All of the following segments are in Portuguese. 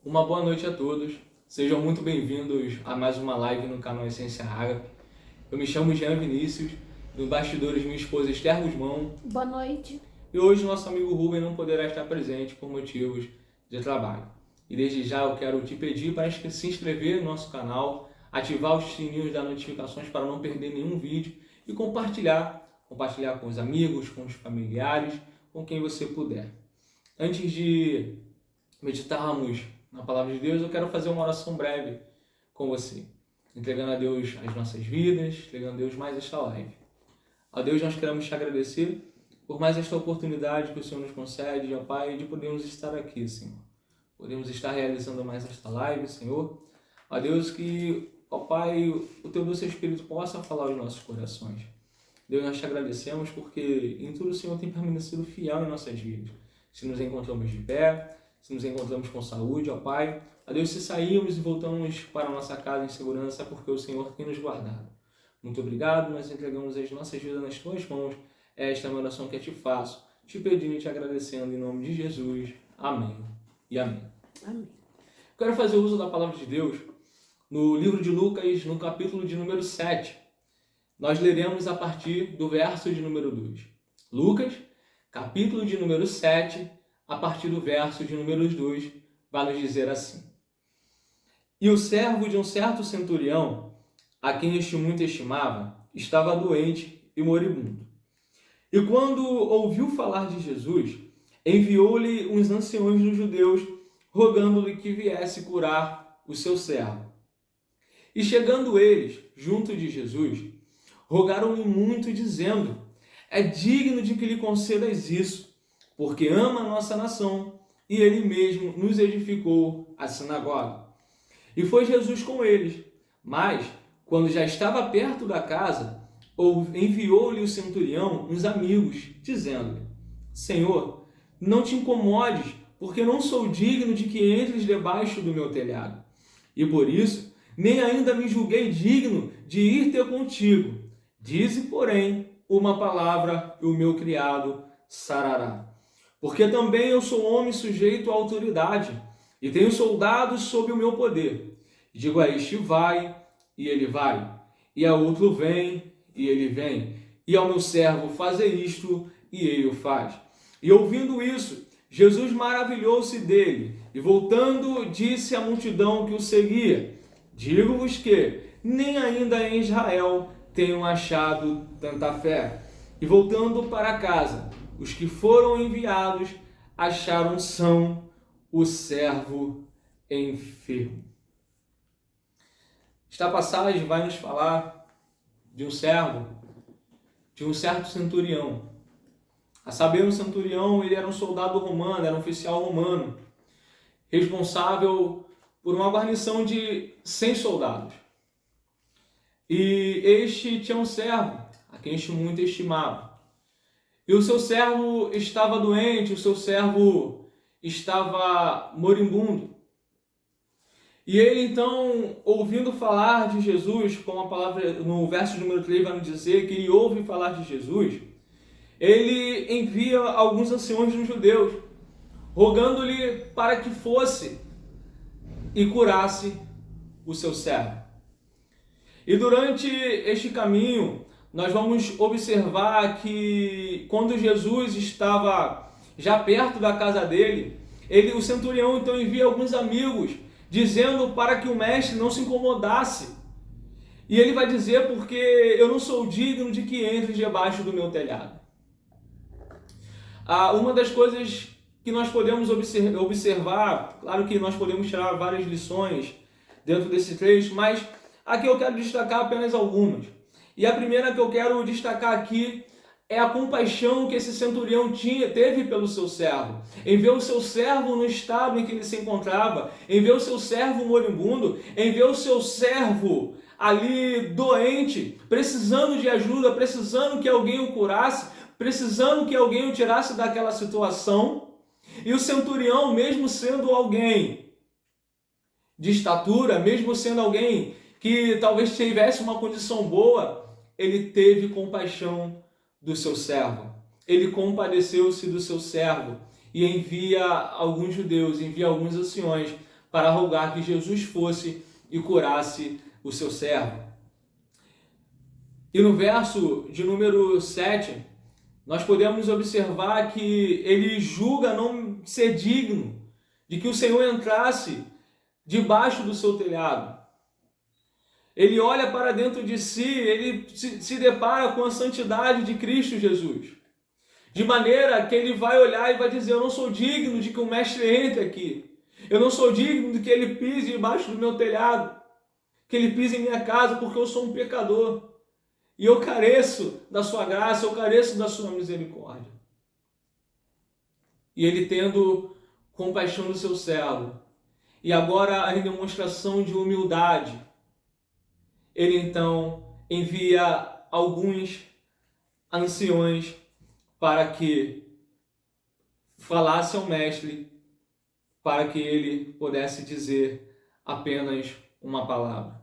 Uma boa noite a todos. Sejam muito bem-vindos a mais uma live no canal Essência Ágape. Eu me chamo Jean Vinícius, nos bastidores minha esposa Esther Guzmão. Boa noite. E hoje nosso amigo Rubem não poderá estar presente por motivos de trabalho. E desde já eu quero te pedir para se inscrever no nosso canal, ativar os sininhos das notificações para não perder nenhum vídeo e compartilhar com os amigos, com os familiares, com quem você puder. Antes de meditarmos na palavra de Deus, eu quero fazer uma oração breve com você, entregando a Deus as nossas vidas, entregando a Deus mais esta live. A Deus, nós queremos te agradecer por mais esta oportunidade que o Senhor nos concede, ó Pai, de podermos estar aqui, Senhor. Podemos estar realizando mais esta live, Senhor. A Deus, que, ó Pai, o Teu doce Espírito possa falar aos nossos corações. Deus, nós te agradecemos porque em tudo o Senhor tem permanecido fiel em nossas vidas. Se nos encontramos de pé, se nos encontramos com saúde, ó Pai. A Deus, se saímos e voltamos para a nossa casa em segurança, porque o Senhor tem nos guardado. Muito obrigado, nós entregamos as nossas vidas nas Tuas mãos. Esta é a oração que eu te faço, te pedindo e te agradecendo em nome de Jesus. Amém e amém. Amém. Quero fazer uso da palavra de Deus no livro de Lucas, no capítulo de número 7. Nós leremos a partir do verso de número 2. Lucas, capítulo de número 7, a partir do verso de número 2, vai nos dizer assim: E o servo de um certo centurião, a quem este muito estimava, estava doente e moribundo. E quando ouviu falar de Jesus, enviou-lhe uns anciões dos judeus, rogando-lhe que viesse curar o seu servo. E chegando eles junto de Jesus, rogaram-lhe muito, dizendo: É digno de que lhe concedas isso, porque ama a nossa nação, e ele mesmo nos edificou a sinagoga. E foi Jesus com eles, mas, quando já estava perto da casa, enviou-lhe o centurião uns amigos, dizendo-lhe: Senhor, não te incomodes, porque não sou digno de que entres debaixo do meu telhado. E por isso, nem ainda me julguei digno de ir ter contigo. Dize, porém, uma palavra e o meu criado sarará. Porque também eu sou homem sujeito à autoridade, e tenho soldados sob o meu poder. Digo a este, vai, e ele vai. E a outro, vem, e ele vem. E ao meu servo, faze isto, e ele o faz. E ouvindo isso, Jesus maravilhou-se dele, e voltando, disse à multidão que o seguia: Digo-vos que nem ainda em Israel tenho achado tanta fé. E voltando para casa, os que foram enviados acharam são o servo enfermo. Esta passagem vai nos falar de um servo, de um certo centurião. A saber, um centurião, ele era um soldado romano, era um oficial romano, responsável por uma guarnição de 100 soldados. E este tinha um servo, a quem este muito estimava. E o seu servo estava doente, o seu servo estava moribundo. E ele então, ouvindo falar de Jesus, como a palavra no verso número 3 vai nos dizer que ele ouve falar de Jesus, ele envia alguns anciões dos judeus, rogando-lhe para que fosse e curasse o seu servo. E durante este caminho, nós vamos observar que quando Jesus estava já perto da casa dele, o centurião então envia alguns amigos, dizendo para que o mestre não se incomodasse. E ele vai dizer: porque eu não sou digno de que entre debaixo do meu telhado. Uma das coisas que nós podemos observar, claro que nós podemos tirar várias lições dentro desse trecho, mas aqui eu quero destacar apenas algumas. E a primeira que eu quero destacar aqui é a compaixão que esse centurião teve pelo seu servo. Em ver o seu servo no estado em que ele se encontrava, em ver o seu servo moribundo, em ver o seu servo ali doente, precisando de ajuda, precisando que alguém o curasse, precisando que alguém o tirasse daquela situação. E o centurião, mesmo sendo alguém de estatura, mesmo sendo alguém que talvez tivesse uma condição boa, ele teve compaixão do seu servo. Ele compadeceu-se do seu servo e envia alguns judeus, envia alguns anciões para rogar que Jesus fosse e curasse o seu servo. E no verso de número 7, nós podemos observar que ele julga não ser digno de que o Senhor entrasse debaixo do seu telhado. Ele olha para dentro de si, ele se depara com a santidade de Cristo Jesus. De maneira que ele vai olhar e vai dizer: eu não sou digno de que o mestre entre aqui. Eu não sou digno de que ele pise debaixo do meu telhado, que ele pise em minha casa, porque eu sou um pecador. E eu careço da sua graça, eu careço da sua misericórdia. E ele, tendo compaixão do seu servo, e agora em demonstração de humildade, ele então envia alguns anciões para que falasse ao mestre, para que ele pudesse dizer apenas uma palavra.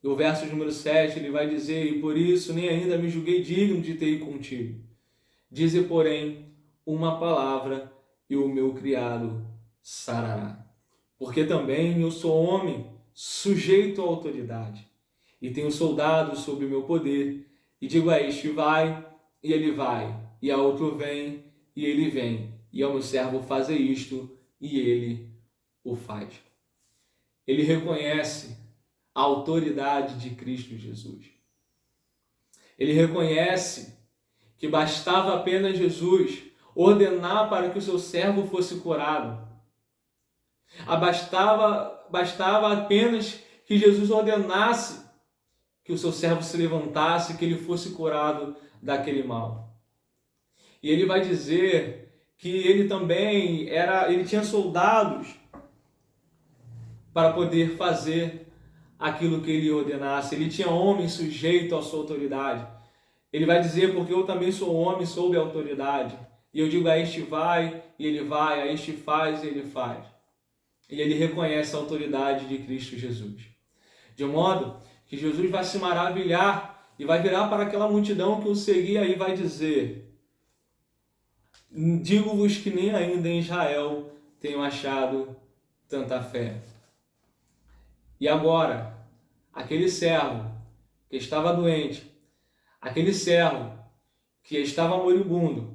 E o verso número 7, ele vai dizer: e por isso nem ainda me julguei digno de ter ido contigo. Dize, porém, uma palavra e o meu criado sarará. Porque também eu sou homem sujeito à autoridade, e tenho soldados sob o meu poder, e digo a este: vai, e ele vai, e a outro: vem, e ele vem, e ao meu servo: fazer isto, e ele o faz. Ele reconhece a autoridade de Cristo Jesus. Ele reconhece que bastava apenas Jesus ordenar para que o seu servo fosse curado. Bastava apenas que Jesus ordenasse que o seu servo se levantasse, que ele fosse curado daquele mal. E ele vai dizer que ele também ele tinha soldados para poder fazer aquilo que ele ordenasse. Ele tinha homem sujeito à sua autoridade. Ele vai dizer: porque eu também sou homem sob a autoridade. E eu digo a este: vai, e ele vai, a este: faz, e ele faz. E ele reconhece a autoridade de Cristo Jesus. De modo que Jesus vai se maravilhar e vai virar para aquela multidão que o seguia e vai dizer: digo-vos que nem ainda em Israel tenho achado tanta fé. E agora, aquele servo que estava doente, aquele servo que estava moribundo,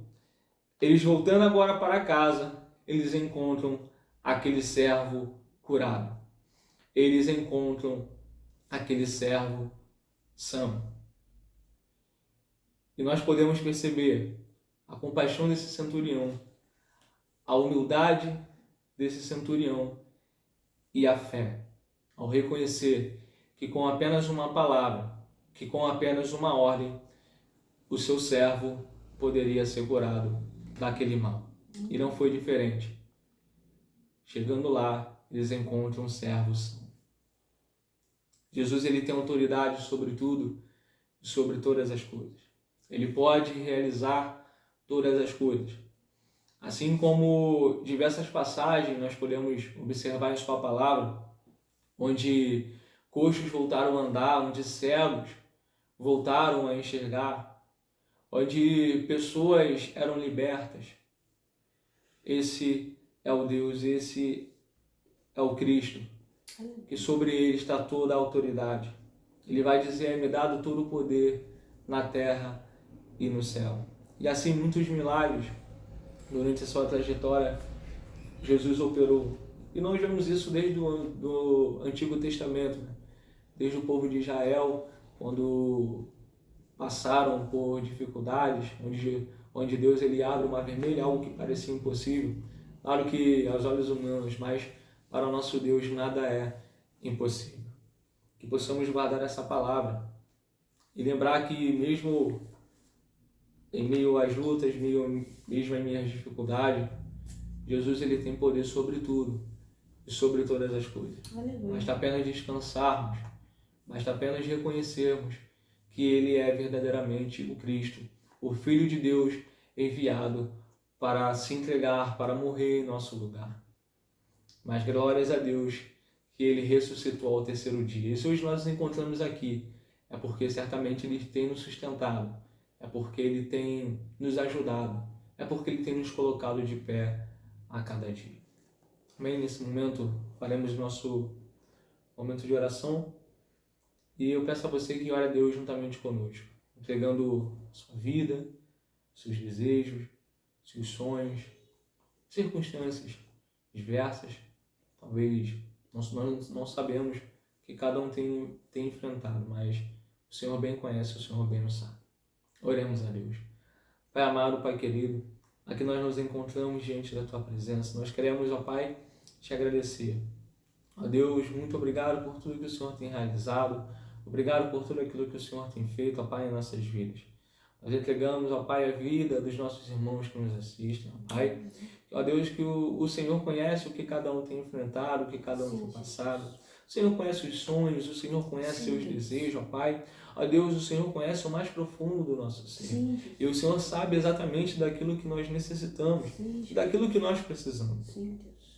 eles voltando agora para casa, eles encontram aquele servo curado. Eles encontram aquele servo são. E nós podemos perceber a compaixão desse centurião, a humildade desse centurião e a fé, ao reconhecer que com apenas uma palavra, que com apenas uma ordem, o seu servo poderia ser curado daquele mal. E não foi diferente. Chegando lá, eles encontram servos. Jesus, ele tem autoridade sobre tudo e sobre todas as coisas. Ele pode realizar todas as coisas. Assim como diversas passagens nós podemos observar em sua palavra, onde coxos voltaram a andar, onde cegos voltaram a enxergar, onde pessoas eram libertas. Esse é o Deus, esse é o Cristo, que sobre ele está toda a autoridade. Ele vai dizer: é-me dado todo o poder na terra e no céu. E assim muitos milagres durante a sua trajetória Jesus operou. E nós vemos isso desde do Antigo Testamento, né? Desde o povo de Israel, quando passaram por dificuldades, onde Deus ele abre o mar vermelho, algo que parecia impossível. Claro que aos olhos humanos, mas para o nosso Deus nada é impossível. Que possamos guardar essa palavra e lembrar que mesmo em meio às lutas, mesmo em minhas dificuldades, Jesus ele tem poder sobre tudo e sobre todas as coisas. Aleluia. Basta apenas descansarmos, basta apenas reconhecermos que ele é verdadeiramente o Cristo, o Filho de Deus enviado para se entregar, para morrer em nosso lugar. Mas glórias a Deus que ele ressuscitou ao terceiro dia. E se hoje nós nos encontramos aqui, é porque certamente ele tem nos sustentado, é porque ele tem nos ajudado, é porque ele tem nos colocado de pé a cada dia. Amém? Nesse momento, faremos nosso momento de oração. E eu peço a você que ore a Deus juntamente conosco, entregando sua vida, seus desejos, seus sonhos, circunstâncias diversas. Talvez nós não sabemos que cada um tem enfrentado, mas o Senhor bem conhece, o Senhor bem nos sabe. Oremos a Deus. Pai amado, Pai querido, aqui nós nos encontramos diante da Tua presença. Nós queremos, ó Pai, te agradecer. Ó Deus, muito obrigado por tudo que o Senhor tem realizado. Obrigado por tudo aquilo que o Senhor tem feito, ó Pai, em nossas vidas. Nós entregamos, ó Pai, a vida dos nossos irmãos que nos assistem, ó Pai. Ó Deus, que o Senhor conhece o que cada um tem enfrentado, o que cada um tem passado. O Senhor conhece os sonhos, o Senhor conhece seus desejos, ó Pai. Ó Deus, o Senhor conhece o mais profundo do nosso ser. E o Senhor sabe exatamente daquilo que nós necessitamos, daquilo que nós precisamos.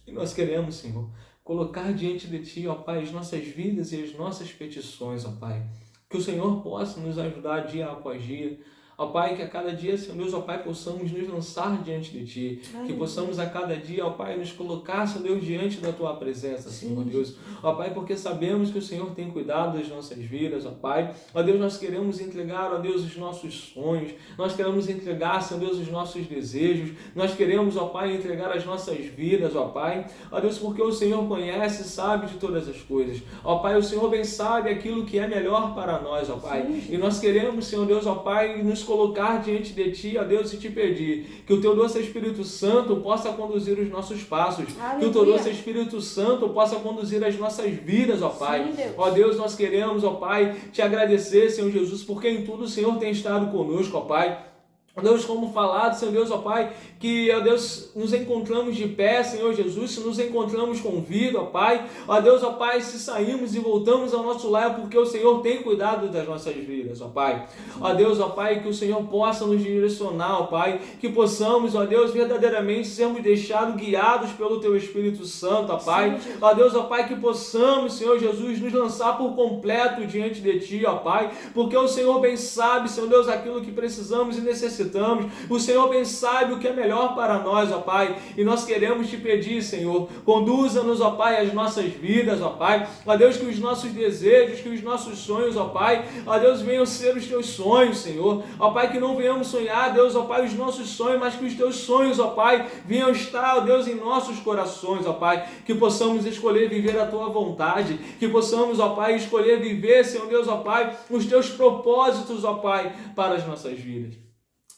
E nós queremos, Senhor, colocar diante de Ti, ó Pai, as nossas vidas e as nossas petições, ó Pai. Que o Senhor possa nos ajudar dia após dia. Ó Pai, que a cada dia, Senhor Deus, ó Pai, possamos nos lançar diante de Ti. Que possamos a cada dia, ó Pai, nos colocar, Senhor Deus, diante da Tua presença, Senhor Deus. Ó Pai, porque sabemos que o Senhor tem cuidado das nossas vidas, ó Pai. Ó Deus, nós queremos entregar, ó Deus, os nossos sonhos. Nós queremos entregar, Senhor Deus, os nossos desejos. Nós queremos, ó Pai, entregar as nossas vidas, ó Pai. Ó Deus, porque o Senhor conhece e sabe de todas as coisas. Ó Pai, o Senhor bem sabe aquilo que é melhor para nós, ó Pai. E nós queremos, Senhor Deus, ó Pai, nos colocar diante de Ti, ó Deus, e Te pedir que o Teu doce Espírito Santo possa conduzir os nossos passos, que o Teu doce Espírito Santo possa conduzir as nossas vidas, ó Pai. Ó Deus, nós queremos, ó Pai, Te agradecer, Senhor Jesus, porque em tudo o Senhor tem estado conosco, ó Pai. Ó Deus, como falado, Senhor Deus, ó Pai, que, ó Deus, nos encontramos de pé, Senhor Jesus, se nos encontramos com vida, ó Pai. Ó Deus, ó Pai, se saímos e voltamos ao nosso lar, é porque o Senhor tem cuidado das nossas vidas, ó Pai. Ó Deus, ó Pai, que o Senhor possa nos direcionar, ó Pai, que possamos, ó Deus, verdadeiramente sermos deixados guiados pelo Teu Espírito Santo, ó Pai. Ó Deus, ó Pai, que possamos, Senhor Jesus, nos lançar por completo diante de Ti, ó Pai, porque o Senhor bem sabe, Senhor Deus, aquilo que precisamos e necessitamos. O Senhor bem sabe o que é melhor para nós, ó Pai, e nós queremos Te pedir, Senhor, conduza-nos, ó Pai, as nossas vidas, ó Pai, ó Deus, que os nossos desejos, que os nossos sonhos, ó Pai, ó Deus, venham ser os Teus sonhos, Senhor, ó Pai, que não venhamos sonhar, Deus, ó Pai, os nossos sonhos, mas que os Teus sonhos, ó Pai, venham estar, ó Deus, em nossos corações, ó Pai, que possamos escolher viver a Tua vontade, que possamos, ó Pai, escolher viver, Senhor Deus, ó Pai, os Teus propósitos, ó Pai, para as nossas vidas.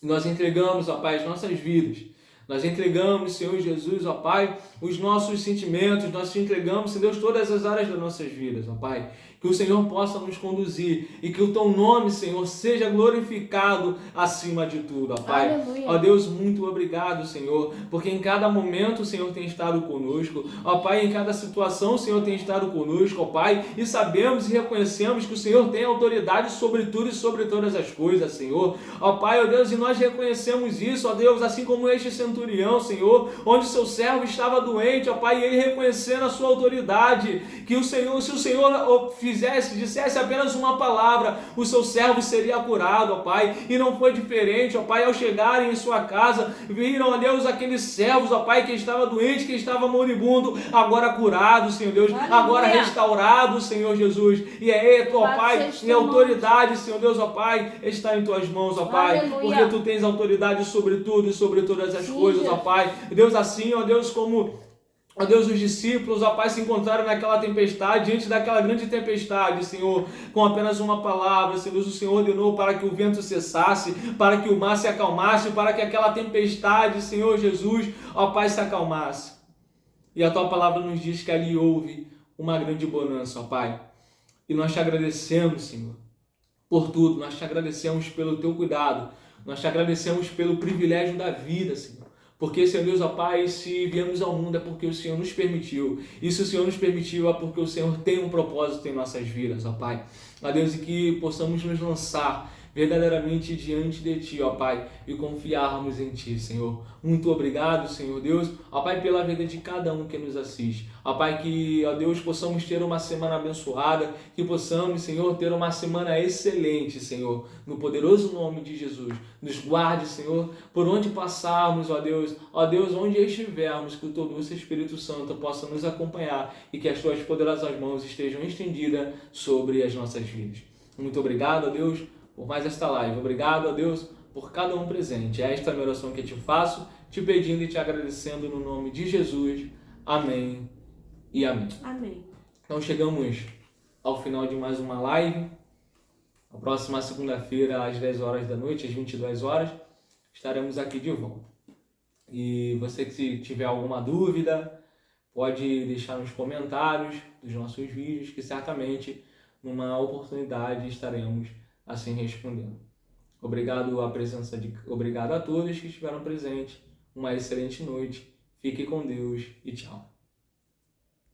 Nós entregamos, ó Pai, as nossas vidas. Nós entregamos, Senhor Jesus, ó Pai, os nossos sentimentos. Nós te entregamos, Senhor Deus, todas as áreas das nossas vidas, ó Pai. Que o Senhor possa nos conduzir e que o Teu nome, Senhor, seja glorificado acima de tudo, ó Pai. Aleluia. Ó Deus, muito obrigado, Senhor, porque em cada momento o Senhor tem estado conosco, ó Pai, em cada situação o Senhor tem estado conosco, ó Pai, e sabemos e reconhecemos que o Senhor tem autoridade sobre tudo e sobre todas as coisas, Senhor. Ó Pai, ó Deus, e nós reconhecemos isso, ó Deus, assim como este centurião, Senhor, onde seu servo estava doente, ó Pai, e ele reconhecendo a sua autoridade, que o Senhor, se o Senhor dissesse apenas uma palavra, o seu servo seria curado, ó Pai, e não foi diferente, ó Pai, ao chegarem em sua casa, viram, ó Deus, aqueles servos, ó Pai, que estava doente, que estava moribundo, agora curado, Senhor Deus, agora restaurado, Senhor Jesus, e ó Pai, e a autoridade, Senhor Deus, ó Pai, está em Tuas mãos, ó Pai, porque Tu tens autoridade sobre tudo e sobre todas as coisas, ó Pai, Deus, assim, ó Deus, como ó Deus, os discípulos, ó Pai, se encontraram naquela tempestade, diante daquela grande tempestade, Senhor, com apenas uma palavra, Senhor Deus, o Senhor ordenou para que o vento cessasse, para que o mar se acalmasse, para que aquela tempestade, Senhor Jesus, ó Pai, se acalmasse. E a Tua palavra nos diz que ali houve uma grande bonança, ó Pai. E nós Te agradecemos, Senhor, por tudo, nós Te agradecemos pelo Teu cuidado, nós Te agradecemos pelo privilégio da vida, Senhor. Porque, Senhor Deus, ó Pai, se viemos ao mundo é porque o Senhor nos permitiu. E se o Senhor nos permitiu é porque o Senhor tem um propósito em nossas vidas, ó Pai. Ó Deus, e que possamos nos lançar verdadeiramente diante de Ti, ó Pai, e confiarmos em Ti, Senhor. Muito obrigado, Senhor Deus, ó Pai, pela vida de cada um que nos assiste. Ó Pai, que, ó Deus, possamos ter uma semana abençoada, que possamos, Senhor, ter uma semana excelente, Senhor, no poderoso nome de Jesus. Nos guarde, Senhor, por onde passarmos, ó Deus, onde estivermos, que o Teu doce Espírito Santo possa nos acompanhar e que as Tuas poderosas mãos estejam estendidas sobre as nossas vidas. Muito obrigado, ó Deus, por mais esta live. Obrigado, ó Deus, por cada um presente. Esta é a minha oração que eu te faço, te pedindo e te agradecendo no nome de Jesus. Amém e amém. Amém. Então chegamos ao final de mais uma live. Na próxima segunda-feira, às 10 horas da noite, às 22 horas, estaremos aqui de volta. E você que se tiver alguma dúvida, pode deixar nos comentários dos nossos vídeos, que certamente numa oportunidade estaremos assim respondendo. Obrigado a todos que estiveram presentes. Uma excelente noite. Fique com Deus e tchau.